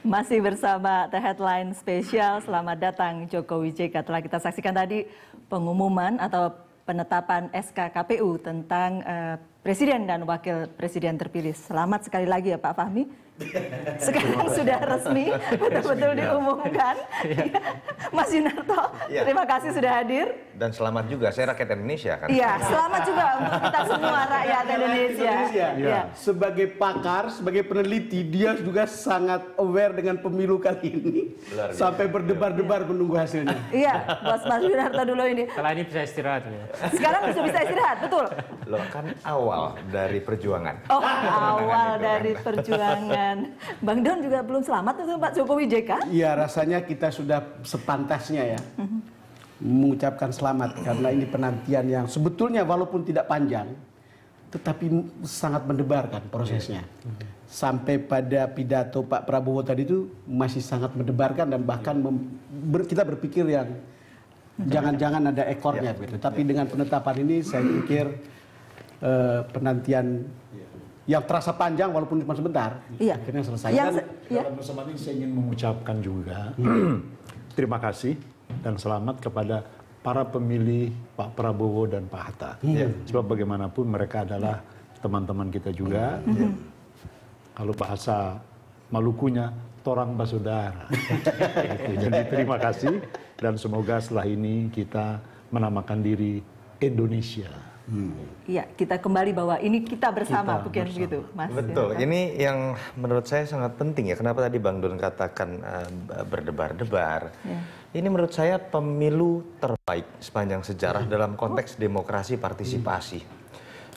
Masih bersama The Headline Spesial, selamat datang Jokowi JK. Telah kita saksikan tadi pengumuman atau penetapan SK KPU tentang Presiden dan Wakil Presiden terpilih. Selamat sekali lagi ya Pak Fahmi. Sekarang sudah resmi, betul-betul diumumkan. Mas Yunarto, terima kasih sudah hadir. Dan selamat juga, saya rakyat Indonesia kan? Iya, selamat juga untuk kita semua rakyat Indonesia. Ya. Sebagai pakar, sebagai peneliti, dia juga sangat aware dengan pemilu kali ini. Sampai berdebar-debar menunggu hasilnya. Iya, Mas Yunarto dulu ini. Setelah ini bisa istirahat. Ya. Sekarang bisa istirahat, betul? Loh, kan awal dari perjuangan. Oh, awal dari perjuangan. Bang Don juga belum selamat untuk Pak Jokowi JK? Iya, rasanya kita sudah sepantasnya ya mengucapkan selamat karena ini penantian yang sebetulnya walaupun tidak panjang tetapi sangat mendebarkan prosesnya. Sampai pada pidato Pak Prabowo tadi itu masih sangat mendebarkan dan bahkan kita berpikir yang jangan-jangan ada ekornya begitu. Tapi dengan penetapan ini saya pikir penantian yang terasa panjang walaupun cuma sebentar, akhirnya selesai. Dalam kesempatan ini saya ingin mengucapkan juga terima kasih dan selamat kepada para pemilih Pak Prabowo dan Pak Hatta. Sebab bagaimanapun mereka adalah teman-teman kita juga. Kalau bahasa Malukunya, torang basudara. Jadi terima kasih dan semoga setelah ini kita menamakan diri Indonesia. Iya, kita kembali bahwa ini kita bersama, bukan begitu, Mas? Betul, ini yang menurut saya sangat penting ya. Kenapa tadi Bang Don katakan berdebar-debar? Ini menurut saya pemilu terbaik sepanjang sejarah dalam konteks demokrasi partisipasi.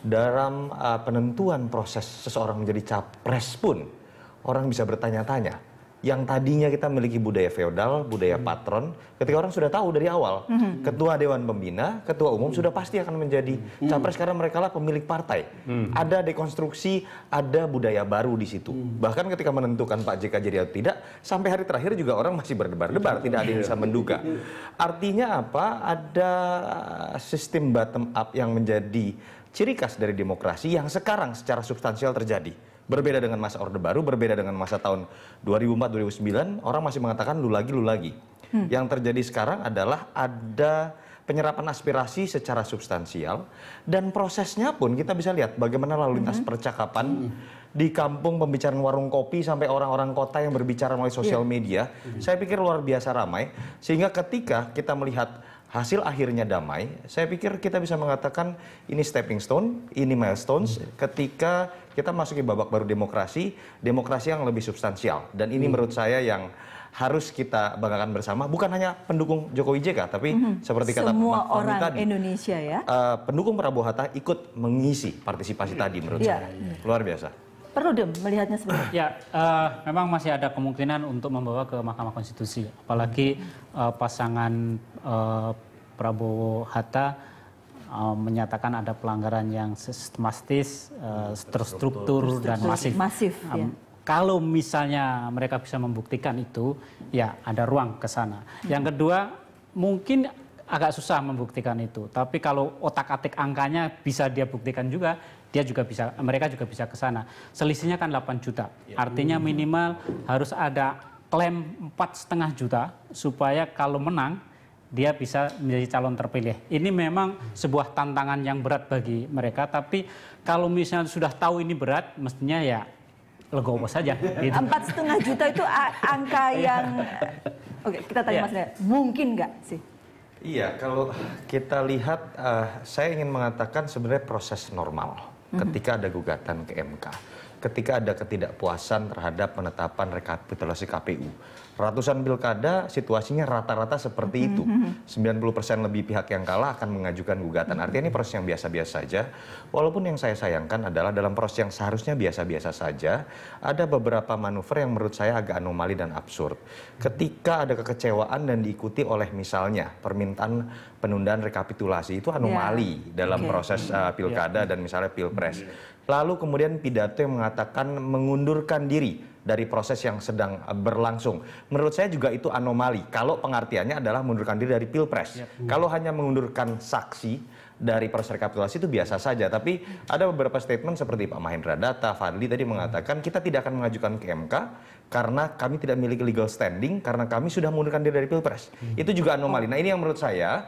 Dalam penentuan proses seseorang menjadi capres pun, orang bisa bertanya-tanya. Yang tadinya kita memiliki budaya feodal, budaya patron, ketika orang sudah tahu dari awal, ketua dewan pembina, ketua umum sudah pasti akan menjadi capres karena mereka lah pemilik partai. Ada dekonstruksi, ada budaya baru di situ. Bahkan ketika menentukan Pak JK jadi atau tidak, sampai hari terakhir juga orang masih berdebar-debar, tidak ada yang bisa menduga. Artinya apa? Ada sistem bottom up yang menjadi ciri khas dari demokrasi yang sekarang secara substansial terjadi. Berbeda dengan masa Orde Baru, berbeda dengan masa tahun 2004-2009, orang masih mengatakan lu lagi. Yang terjadi sekarang adalah ada penyerapan aspirasi secara substansial dan prosesnya pun kita bisa lihat bagaimana lalu lintas percakapan di kampung, pembicaraan warung kopi sampai orang-orang kota yang berbicara melalui sosial media. Saya pikir luar biasa ramai sehingga ketika kita melihat hasil akhirnya damai, saya pikir kita bisa mengatakan ini stepping stone, ini milestones ketika kita masuki babak baru demokrasi yang lebih substansial. Dan ini menurut saya yang harus kita banggakan bersama, bukan hanya pendukung Jokowi JK, tapi seperti kata semua Pak Fahmi orang tadi, Indonesia ya. Pendukung Prabowo Hatta ikut mengisi partisipasi tadi menurut saya. Luar biasa. Perlu Dem melihatnya sebenarnya. Ya, memang masih ada kemungkinan untuk membawa ke Mahkamah Konstitusi. Apalagi pasangan Prabowo Hatta menyatakan ada pelanggaran yang sistematis, terstruktur dan masif. Kalau misalnya mereka bisa membuktikan itu, ya ada ruang ke sana. Yang kedua, mungkin agak susah membuktikan itu. Tapi kalau otak-atik angkanya bisa dia buktikan juga, mereka juga bisa ke sana. Selisihnya kan 8 juta. Artinya minimal harus ada klaim 4,5 juta supaya kalau menang dia bisa menjadi calon terpilih. Ini memang sebuah tantangan yang berat bagi mereka. Tapi kalau misalnya sudah tahu ini berat, mestinya ya legowo saja. Gitu. 4,5 juta itu angka yang, oke, kita tanya Mas Naya, mungkin nggak sih? Iya, kalau kita lihat, saya ingin mengatakan sebenarnya proses normal ketika ada gugatan ke MK, ketika ada ketidakpuasan terhadap penetapan rekapitulasi KPU. Ratusan pilkada situasinya rata-rata seperti itu. 90% lebih pihak yang kalah akan mengajukan gugatan. Artinya ini proses yang biasa-biasa saja. Walaupun yang saya sayangkan adalah dalam proses yang seharusnya biasa-biasa saja, ada beberapa manuver yang menurut saya agak anomali dan absurd. Ketika ada kekecewaan dan diikuti oleh misalnya permintaan penundaan rekapitulasi, itu anomali dalam proses pilkada dan misalnya pilpres. Lalu kemudian pidato yang mengatakan mengundurkan diri dari proses yang sedang berlangsung. Menurut saya juga itu anomali. Kalau pengertiannya adalah mengundurkan diri dari pilpres. Kalau hanya mengundurkan saksi dari proses rekapitulasi itu biasa saja. Tapi ada beberapa statement seperti Pak Mahendra Data, Fadli tadi mengatakan kita tidak akan mengajukan ke MK karena kami tidak memiliki legal standing karena kami sudah mengundurkan diri dari Pilpres. Itu juga anomali. Nah ini yang menurut saya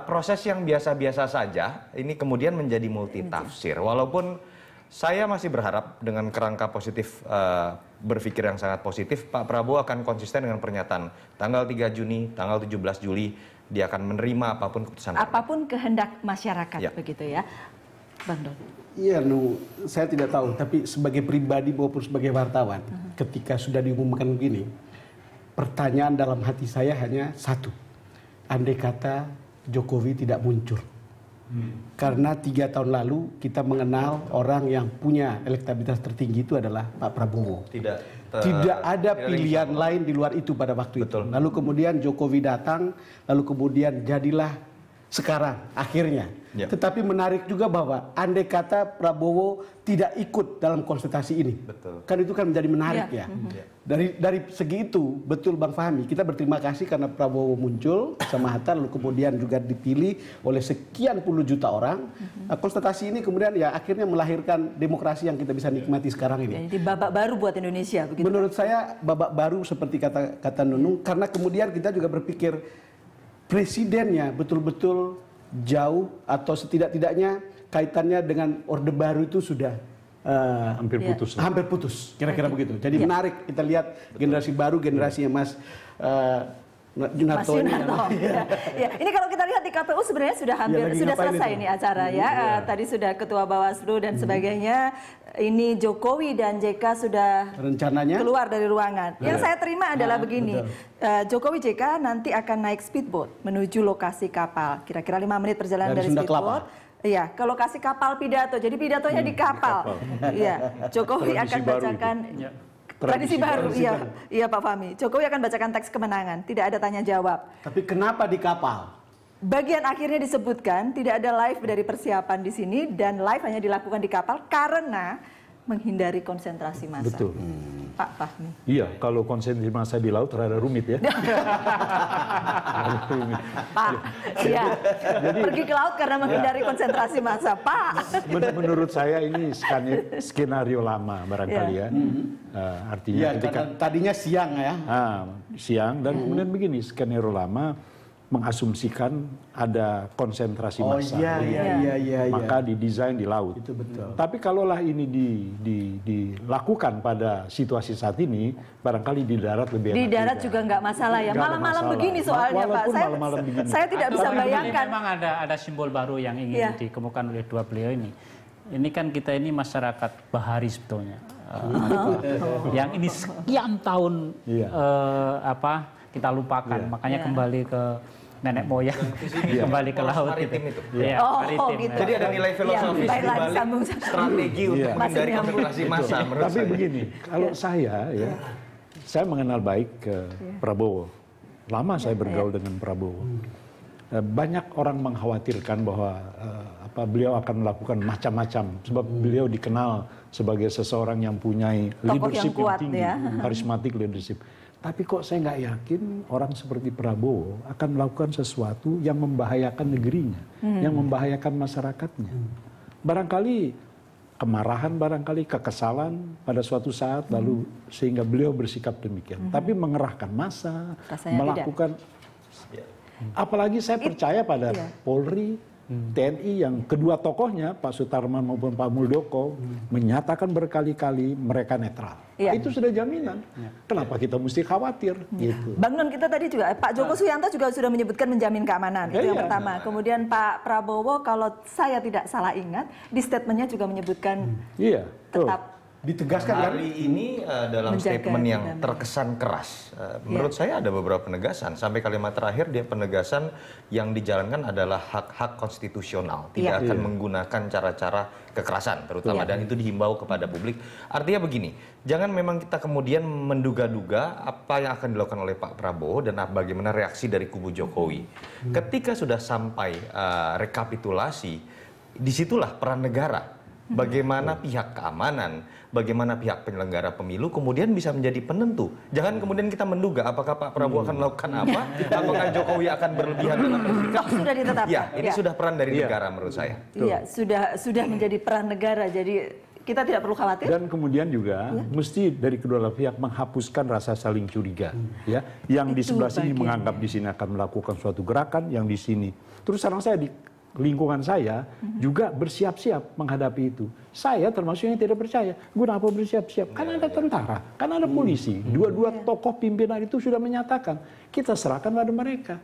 proses yang biasa-biasa saja ini kemudian menjadi multitafsir. Walaupun saya masih berharap dengan kerangka positif, berpikir yang sangat positif, Pak Prabowo akan konsisten dengan pernyataan tanggal 3 Juni, tanggal 17 Juli, dia akan menerima apapun keputusan. Apapun kehendak masyarakat, Ya. begitu ya. Bang Don. Iya, saya tidak tahu. Tapi sebagai pribadi maupun sebagai wartawan, ketika sudah diumumkan begini, pertanyaan dalam hati saya hanya satu. Andai kata Jokowi tidak muncul. Karena 3 tahun lalu kita mengenal orang yang punya elektabilitas tertinggi itu adalah Pak Prabowo. Tidak ada pilihan lain di luar itu pada waktu itu. Lalu kemudian Jokowi datang, lalu kemudian jadilah sekarang akhirnya. Ya. Tetapi menarik juga bahwa andai kata Prabowo tidak ikut dalam konsultasi ini, kan itu kan menjadi menarik ya. Dari segi itu betul Bang Fahmi, kita berterima kasih karena Prabowo muncul sama Hatta, lalu kemudian juga dipilih oleh sekian puluh juta orang. Konsultasi ini kemudian ya akhirnya melahirkan demokrasi yang kita bisa nikmati sekarang ini. Jadi babak baru buat Indonesia, begitu. Menurut saya babak baru seperti kata Nunung, karena kemudian kita juga berpikir presidennya betul-betul jauh atau setidak-tidaknya kaitannya dengan Orde Baru itu sudah hampir putus. Hampir putus, kira-kira begitu. Jadi menarik kita lihat generasi baru, generasinya Mas Yunarto. Ya. Ini kalau kita lihat di KPU sebenarnya sudah hampir sudah selesai ini acara ya. Tadi sudah Ketua Bawaslu dan sebagainya. Ini Jokowi dan JK sudah rencananya keluar dari ruangan. Yang saya terima adalah begini. Jokowi JK nanti akan naik speedboat menuju lokasi kapal. Kira-kira 5 menit perjalanan dari speedboat. Iya, ke lokasi kapal pidato. Jadi pidatonya di kapal. Iya, Jokowi akan bacakan tradisi baru. Iya Pak Fahmi. Jokowi akan bacakan teks kemenangan, tidak ada tanya jawab. Tapi kenapa di kapal? Bagian akhirnya disebutkan tidak ada live dari persiapan di sini dan live hanya dilakukan di kapal karena menghindari konsentrasi massa. Betul. Pak Fahmi. Iya, kalau konsentrasi massa di laut rada rumit ya. Pak, iya. Pergi ke laut karena menghindari konsentrasi massa, Pak. Menurut saya ini skenario lama barangkali ya. Artinya Ya, ketika tadinya siang ya. Siang dan kemudian begini, skenario lama mengasumsikan ada konsentrasi massa. Iya. Maka didesain di laut. Itu betul. Tapi kalaulah ini dilakukan pada situasi saat ini, barangkali di darat lebih enak. Di darat juga nggak masalah ya. Malam-malam begini soalnya Pak. Saya tidak bisa bayangkan. Memang ada simbol baru yang ingin dikemukakan oleh dua beliau ini. Ini kan kita ini masyarakat bahari sebetulnya. Yang ini sekian tahun kita lupakan. Makanya kembali ke nenek moyang, kembali ke laut gitu. Ya, gitu. Jadi ada nilai filosofis di balik strategi untuk menghindari konsentrasi massa. Tapi begini, kalau saya mengenal baik Prabowo. Lama saya bergaul dengan Prabowo. Banyak orang mengkhawatirkan bahwa beliau akan melakukan macam-macam sebab beliau dikenal sebagai seseorang yang punya leadership yang tinggi, karismatik leadership. Tapi kok saya nggak yakin orang seperti Prabowo akan melakukan sesuatu yang membahayakan negerinya, yang membahayakan masyarakatnya. Barangkali kemarahan, barangkali kekesalan pada suatu saat, lalu sehingga beliau bersikap demikian. Tapi mengerahkan massa, melakukan... Apalagi saya percaya pada Polri, TNI yang kedua tokohnya Pak Sutarman maupun Pak Muldoko menyatakan berkali-kali mereka netral. Itu sudah jaminan. Kenapa kita mesti khawatir? Gitu. Bang Non, kita tadi juga Pak Joko Suyanto juga sudah menyebutkan menjamin keamanan. Itu yang pertama. Kemudian Pak Prabowo kalau saya tidak salah ingat di statementnya juga menyebutkan tetap ditegaskan hari ini dalam statement yang terkesan keras. Menurut saya ada beberapa penegasan. Sampai kalimat terakhir dia penegasan yang dijalankan adalah hak-hak konstitusional. Tidak akan menggunakan cara-cara kekerasan terutama dan itu dihimbau kepada publik. Artinya begini, jangan memang kita kemudian menduga-duga apa yang akan dilakukan oleh Pak Prabowo dan bagaimana reaksi dari kubu Jokowi. Ketika sudah sampai rekapitulasi, disitulah peran negara Bagaimana pihak keamanan, bagaimana pihak penyelenggara pemilu kemudian bisa menjadi penentu. Jangan kemudian kita menduga apakah Pak Prabowo akan melakukan apa, apakah Jokowi akan berlebihan dalam bersikap. Sudah ditetapkan. Ya, ini sudah peran dari negara menurut saya. Iya, sudah menjadi peran negara. Jadi kita tidak perlu khawatir. Dan kemudian juga mesti dari kedua belah pihak menghapuskan rasa saling curiga, ya. Yang di sebelah sini menganggap di sini akan melakukan suatu gerakan, yang di sini. Terus sekarang saya di lingkungan saya juga bersiap-siap menghadapi itu. Saya termasuk yang tidak percaya. Kenapa bersiap-siap? Kan ada tentara, kan ada polisi. Dua-dua tokoh pimpinan itu sudah menyatakan kita serahkan pada mereka.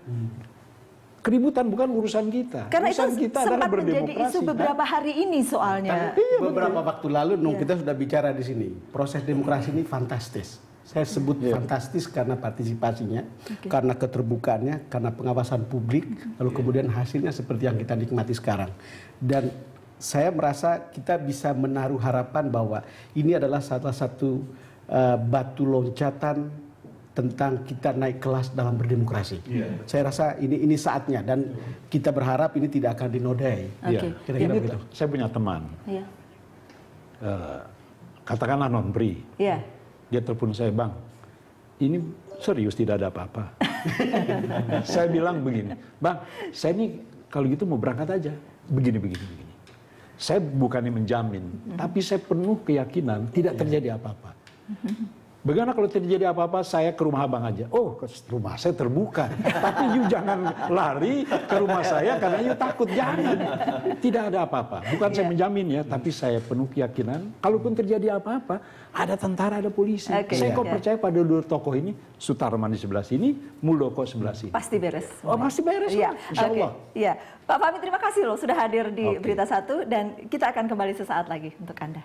Keributan bukan urusan kita. Karena urusan itu kita sempat menjadi isu beberapa hari ini soalnya. Beberapa waktu lalu, kita sudah bicara di sini. Proses demokrasi ini fantastis. Saya sebut fantastis karena partisipasinya, karena keterbukaannya, karena pengawasan publik, lalu kemudian hasilnya seperti yang kita nikmati sekarang. Dan saya merasa kita bisa menaruh harapan bahwa ini adalah salah satu batu loncatan tentang kita naik kelas dalam berdemokrasi. Saya rasa ini saatnya dan kita berharap ini tidak akan dinodai. Kira-kira begitu. Saya punya teman, katakanlah non-pri. Dia telepon saya, Bang, ini serius tidak ada apa-apa. Saya bilang begini, Bang, saya ini kalau gitu mau berangkat aja. Begini. Saya bukannya menjamin, tapi saya penuh keyakinan tidak terjadi apa-apa. Bagaimana kalau terjadi apa-apa, saya ke rumah abang aja. Oh, rumah saya terbuka. Tapi you jangan lari ke rumah saya karena you takut. Jangan. Tidak ada apa-apa. Bukan saya menjamin ya, tapi saya penuh keyakinan. Kalaupun terjadi apa-apa, ada tentara, ada polisi. Saya kok percaya pada dua tokoh ini, Sutarman di sebelah sini, Muldoko sebelah sini. Pasti beres. Oh, pasti beres. Iya. Insya Allah. Iya. Pak Fahmi, terima kasih loh sudah hadir di Berita Satu dan kita akan kembali sesaat lagi untuk Anda.